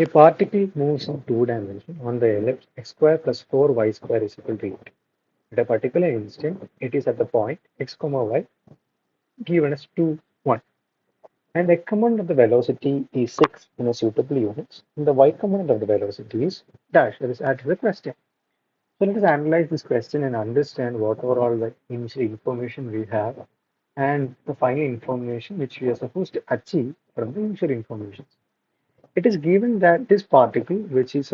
A particle moves in two dimensions on the ellipse x square plus 4y square is equal to 8. At a particular instant, it is at the point x comma y given as 2, 1. And the component of the velocity is 6 in a suitable units. And the y component of the velocity is dash, that is added to the question. So let us analyze this question and understand what are all the initial information we have and the final information which we are supposed to achieve from the initial information. It is given that this particle, which is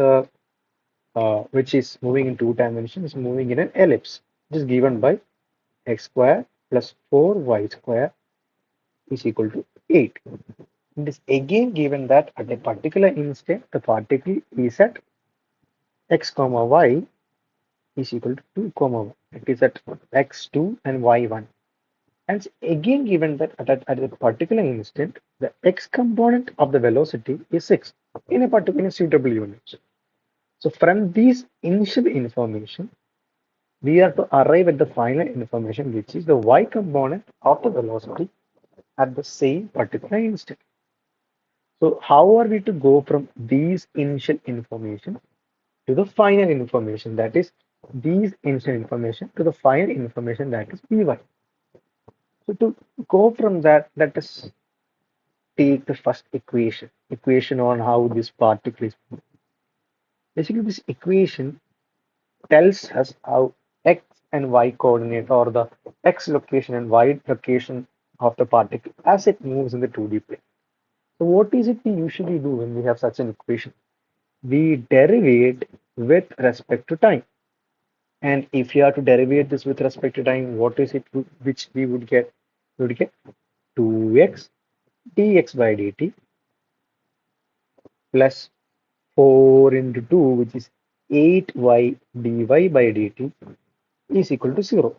moving in two dimensions, is moving in an ellipse. It is given by x square plus 4y square is equal to 8. It is again given that at a particular instant, the particle is at x comma y is equal to 2 comma 1. It is at x2 and y1. And it's again given that at a particular instant, the x component of the velocity is 6 in a particular suitable unit. So from these initial information, we are to arrive at the final information, which is the y component of the velocity at the same particular instant. So how are we to go from these initial information to the final information, that is these initial information to the final information, that is Vy. So to go from that, let us take the first equation on how this particle is. Basically, this equation tells us how x and y coordinate or the x location and y location of the particle as it moves in the 2D plane. So what is it we usually do when we have such an equation? We derivate with respect to time. And if you are to derivate this with respect to time, what is it which we would get? We would get 2x dx by dt plus 4 into 2, which is 8y dy by dt is equal to 0.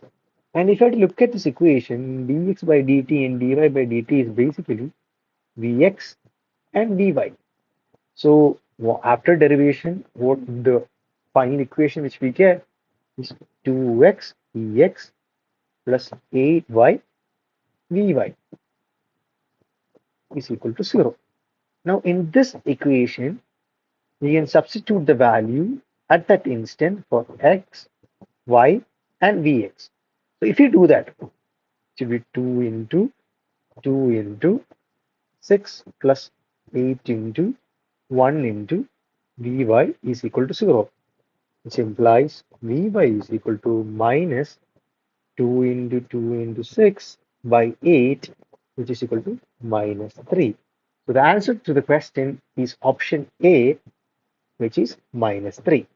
And if I look at this equation, dx by dt and dy by dt is basically vx and vy. So after derivation, what the final equation which we get is 2x dx plus 8y vy is equal to 0. Now in this equation, we can substitute the value at that instant for x, y, and vx. So if you do that, it should be 2 into 6 plus 8 into 1 into vy is equal to 0, which implies vy is equal to minus 2 into 2 into 6 by 8, which is equal to minus 3. So the answer to the question is option A, which is minus 3.